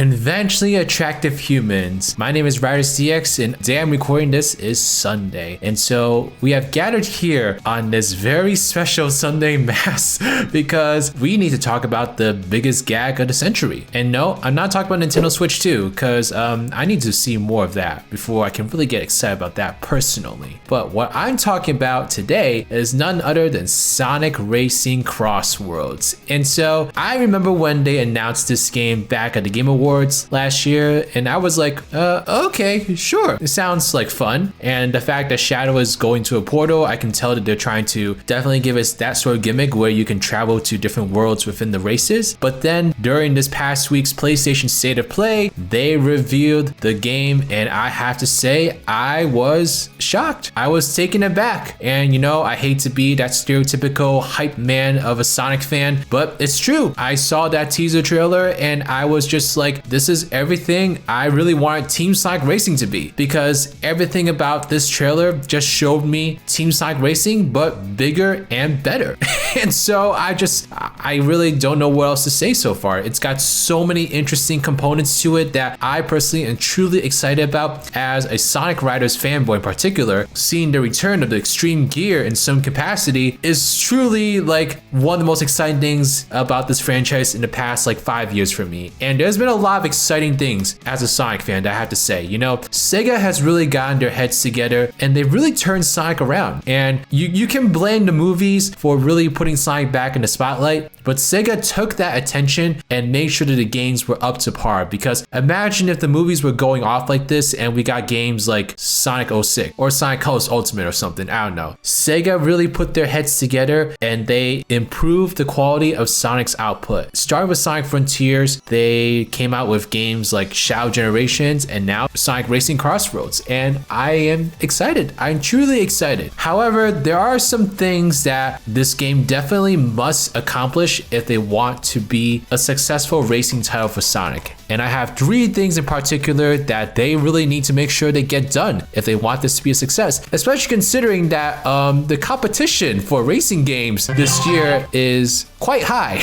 Conventionally attractive humans. My name is RidersDX, and today I'm recording this is Sunday. And so we have gathered here on this very special Sunday mass because we need to talk about the biggest gag of the century. And no, I'm not talking about Nintendo Switch 2 because I need to see more of that before I can really get excited about that personally. But what I'm talking about today is none other than Sonic Racing Crossworlds. And so I remember when they announced this game back at the Game Awards last year, and I was like, okay, sure. It sounds like fun. And the fact that Shadow is going to a portal, I can tell that they're trying to definitely give us that sort of gimmick where you can travel to different worlds within the races. But then during this past week's PlayStation State of Play, they revealed the game, and I have to say, I was shocked. I was taken aback. And you know, I hate to be that stereotypical hype man of a Sonic fan, but it's true. I saw that teaser trailer and I was just like, this is everything I really wanted Team Sonic Racing to be, because everything about this trailer just showed me Team Sonic Racing, but bigger and better. And so I really don't know what else to say so far. It's got so many interesting components to it that I personally am truly excited about as a Sonic Riders fanboy in particular. Seeing the return of the extreme gear in some capacity is truly like one of the most exciting things about this franchise in the past like 5 years for me. And there's been a lot of exciting things as a Sonic fan that I have to say. You know, Sega has really gotten their heads together and they've really turned Sonic around. And you can blame the movies for really putting Sonic back in the spotlight, but Sega took that attention and made sure that the games were up to par. Because imagine if the movies were going off like this and we got games like Sonic 06 or Sonic Colors Ultimate or something, I don't know. Sega really put their heads together and they improved the quality of Sonic's output. Starting with Sonic Frontiers, they came out with games like Shadow Generations and now Sonic Racing Crossroads, and I am excited. I'm truly excited. However, there are some things that this game definitely must accomplish if they want to be a successful racing title for Sonic. And I have 3 things in particular that they really need to make sure they get done if they want this to be a success, especially considering that the competition for racing games this year is quite high.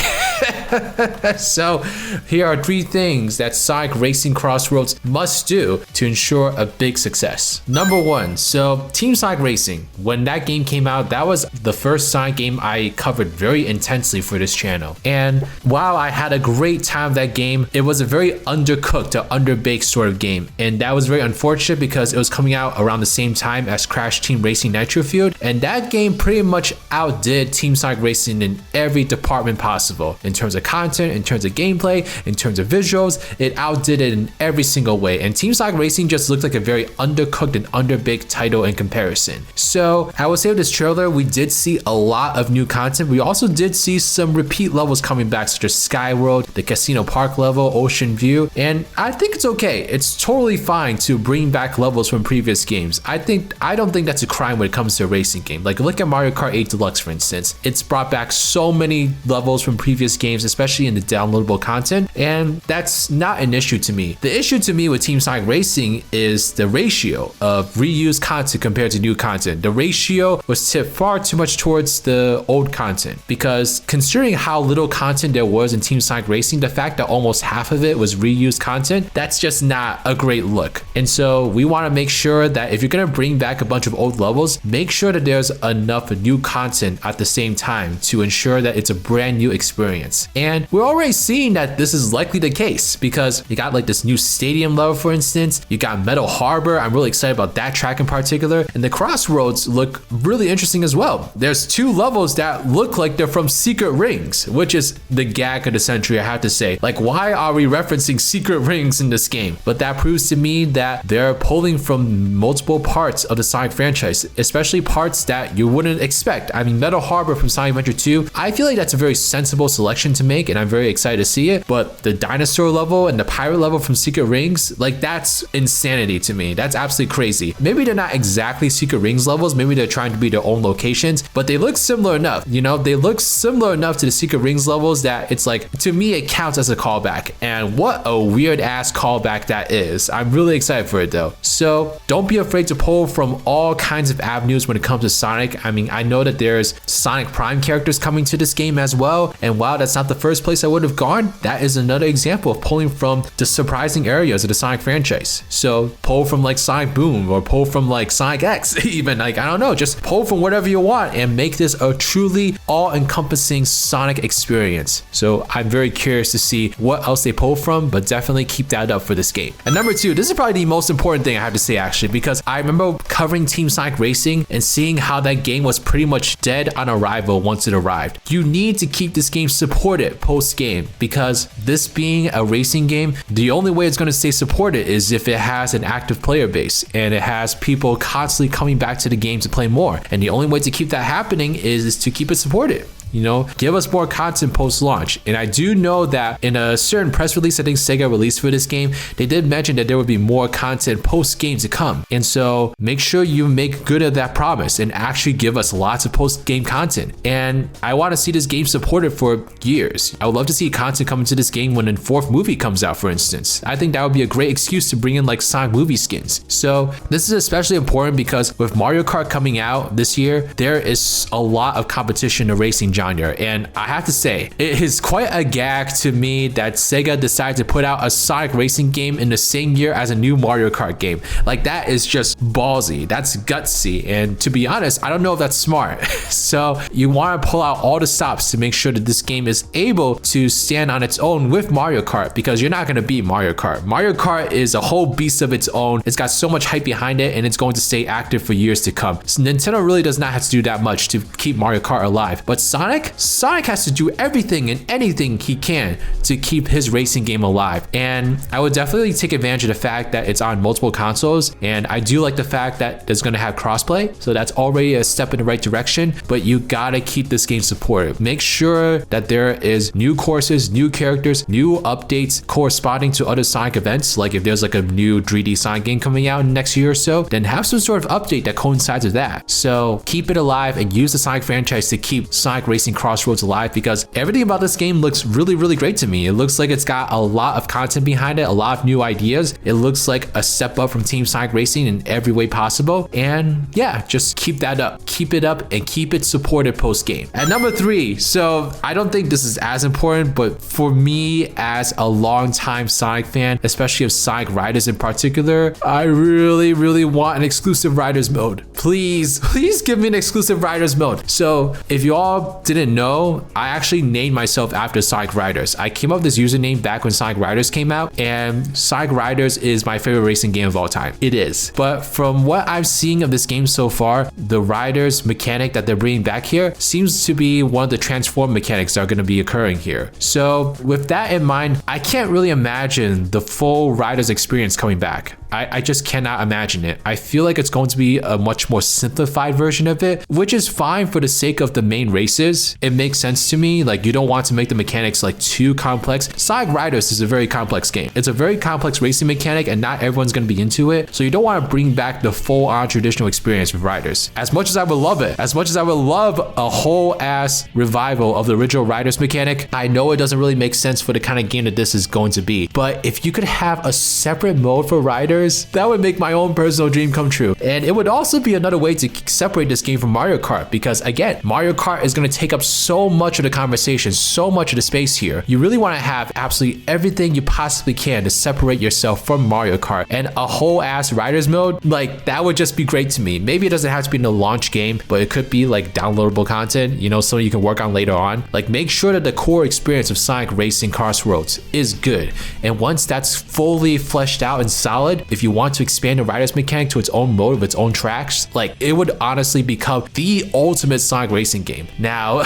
So here are 3 things that Sonic Racing Crossroads must do to ensure a big success. Number 1, so Team Sonic Racing. When that game came out, that was the first Sonic game I covered very intensely for this channel. And while I had a great time with that game, it was a very undercooked or underbaked sort of game. And that was very unfortunate because it was coming out around the same time as Crash Team Racing Nitro Fueled. And that game pretty much outdid Team Sonic Racing in every department possible. In terms of content, in terms of gameplay, in terms of visuals, it outdid it in every single way. And Team Sonic Racing just looked like a very undercooked and underbaked title in comparison. So I would say with this trailer, we did see a lot of new content. We also did see some repeat levels coming back, such as Skyworld, the Casino Park level, Ocean View, and I think it's okay. It's totally fine to bring back levels from previous games. I don't think that's a crime when it comes to a racing game. Like look at Mario Kart 8 Deluxe, for instance. It's brought back so many levels from previous games, especially in the downloadable content, and that's not an issue to me. The issue to me with Team Sonic Racing is the ratio of reused content compared to new content. The ratio was tipped far too much towards the old content, because considering how little content there was in Team Sonic Racing, the fact that almost half of it was reused content, that's just not a great look. And so we want to make sure that if you're going to bring back a bunch of old levels, make sure that there's enough new content at the same time to ensure that it's a brand new experience. And we're already seeing that this is likely the case, because you got like this new stadium level, for instance. You got Metal Harbor. I'm really excited about that track in particular. And the Crossroads look really interesting as well. There's 2 levels that look like they're from Secret Rings, which is the gag of the century, I have to say. Like, why are we referencing Secret Rings in this game? But that proves to me that they're pulling from multiple parts of the Sonic franchise, especially parts that you wouldn't expect. I mean, Metal Harbor from Sonic Adventure 2, I feel like that's a very sensible selection to make, and I'm very excited to see it. But the dinosaur level and the pirate level from Secret Rings, like that's insanity to me. That's absolutely crazy. Maybe they're not exactly Secret Rings levels, maybe they're trying to be their own locations, but they look similar enough. You know, they look similar enough to the Secret Rings levels that it's like, to me, it counts as a callback. And what a weird ass callback that is. I'm really excited for it though. So don't be afraid to pull from all kinds of avenues when it comes to Sonic. I mean, I know that there's Sonic Prime characters coming to this game as well. And while that's not the first place I would have gone, that is another example of pulling from the surprising areas of the Sonic franchise. So pull from like Sonic Boom or pull from like Sonic X, even like, I don't know, just pull from whatever you want and make this a truly all-encompassing Sonic experience. So I'm very curious to see what else they pull from, but definitely keep that up for this game. And number two, this is probably the most important thing I have to say actually, because I remember covering Team Sonic Racing and seeing how that game was pretty much dead on arrival once it arrived. You need to keep this game supported post-game, because this being a racing game, the only way it's going to stay supported is if it has an active player base and it has people constantly coming back to the game to play more. And the only way to keep that happening is to keep it supported. You know, give us more content post-launch. And I do know that in a certain press release I think Sega released for this game, they did mention that there would be more content post-game to come. And so make sure you make good of that promise and actually give us lots of post-game content. And I want to see this game supported for years. I would love to see content come into this game when a fourth movie comes out, for instance. I think that would be a great excuse to bring in like Sonic movie skins. So this is especially important because with Mario Kart coming out this year, there is a lot of competition in the racing genre. And I have to say, it is quite a gag to me that Sega decided to put out a Sonic racing game in the same year as a new Mario Kart game. Like, that is just ballsy. That's gutsy. And to be honest, I don't know if that's smart. So you want to pull out all the stops to make sure that this game is able to stand on its own with Mario Kart, because you're not going to beat Mario Kart. Mario Kart is a whole beast of its own. It's got so much hype behind it, and it's going to stay active for years to come. So Nintendo really does not have to do that much to keep Mario Kart alive. But Sonic has to do everything and anything he can to keep his racing game alive. And I would definitely take advantage of the fact that it's on multiple consoles. And I do like the fact that it's going to have crossplay. So that's already a step in the right direction, but you gotta keep this game supported. Make sure that there is new courses, new characters, new updates corresponding to other Sonic events. Like if there's like a new 3D Sonic game coming out in the next year or so, then have some sort of update that coincides with that. So keep it alive and use the Sonic franchise to keep Sonic Racing Crossworlds alive, because everything about this game looks really, really great to me. It looks like it's got a lot of content behind it, a lot of new ideas. It looks like a step up from Team Sonic Racing in every way possible. And yeah, just keep that up. Keep it up and keep it supported post-game. At number three, so I don't think this is as important, but for me as a longtime Sonic fan, especially of Sonic Riders in particular, I really, really want an exclusive Riders mode. Please give me an exclusive Riders mode. So if you all didn't know, I actually named myself after Sonic Riders. I came up with this username back when Sonic Riders came out, and Sonic Riders is my favorite racing game of all time. It is. But from what I'm seeing of this game so far, the Riders mechanic that they're bringing back here seems to be one of the transform mechanics that are going to be occurring here. So with that in mind, I can't really imagine the full Riders experience coming back. I just cannot imagine it. I feel like it's going to be a much more simplified version of it, which is fine for the sake of the main races. It makes sense to me. Like, you don't want to make the mechanics like too complex. Sonic Riders is a very complex game. It's a very complex racing mechanic, and not everyone's going to be into it. So you don't want to bring back the full-on traditional experience with Riders. As much as I would love it, as much as I would love a whole ass revival of the original Riders mechanic, I know it doesn't really make sense for the kind of game that this is going to be. But if you could have a separate mode for Riders, that would make my own personal dream come true. And it would also be another way to separate this game from Mario Kart, because again, Mario Kart is going to take up so much of the conversation, so much of the space here. You really want to have absolutely everything you possibly can to separate yourself from Mario Kart, and a whole ass Riders mode, like, that would just be great to me. Maybe it doesn't have to be in the launch game, but it could be like downloadable content, you know, so you can work on later on. Like, make sure that the core experience of Sonic Racing Crossworlds is good. And once that's fully fleshed out and solid, if you want to expand the Riders mechanic to its own mode of its own tracks, like, it would honestly become the ultimate Sonic Racing game. Now,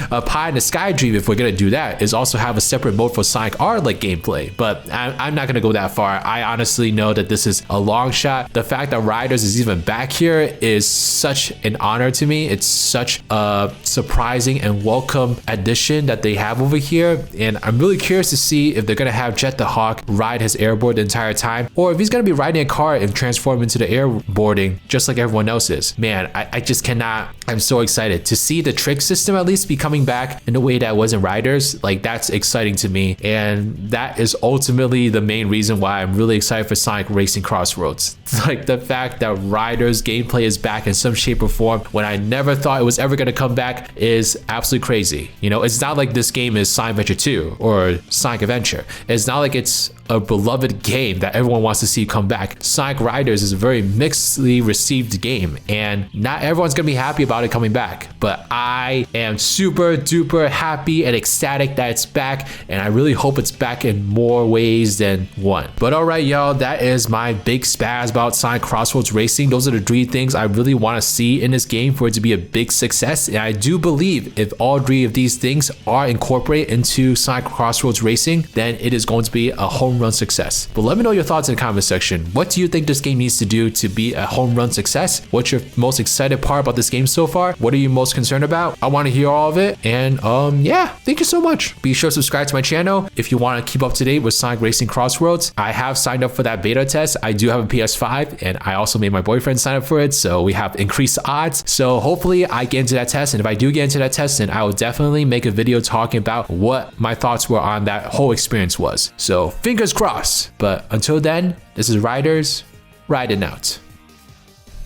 a pie in the sky dream, if we're gonna do that, is also have a separate mode for Sonic R like gameplay, but I'm not gonna go that far. I honestly know that this is a long shot. The fact that Riders is even back here is such an honor to me. It's such a surprising and welcome addition that they have over here, and I'm really curious to see if they're gonna have Jet the Hawk ride his airboard the entire time, or if he's gonna gonna be riding a car and transform into the airboarding just like everyone else is. Man, I just cannot. I'm so excited to see the trick system at least be coming back in the way that was in Riders. Like, that's exciting to me, and that is ultimately the main reason why I'm really excited for Sonic Racing Crossworlds. Like, the fact that Riders gameplay is back in some shape or form when I never thought it was ever gonna come back is absolutely crazy. You know, it's not like this game is Sonic Adventure 2 or Sonic Adventure. It's not like it's a beloved game that everyone wants to see come back. Sonic Riders is a very mixedly received game, and not everyone's gonna be happy about it coming back, but I am super duper happy and ecstatic that it's back, and I really hope it's back in more ways than one. But all right, y'all, that is my big spaz about Sonic Crossworlds Racing. Those are the 3 things I really want to see in this game for it to be a big success, and I do believe if all 3 of these things are incorporated into Sonic Crossworlds Racing, then it is going to be a home run success. But let me know your thoughts in the comment section. What do you think this game needs to do to be a home run success? What's your most excited part about this game so far? What are you most concerned about? I want to hear all of it. And yeah, thank you so much. Be sure to subscribe to my channel if you want to keep up to date with Sonic Racing Crossworlds. I have signed up for that beta test. I do have a PS5, and I also made my boyfriend sign up for it, so we have increased odds. So hopefully I get into that test, and if I do get into that test, then I will definitely make a video talking about what my thoughts were on that whole experience was. So fingers crossed. But until then, this is Riders, riding out.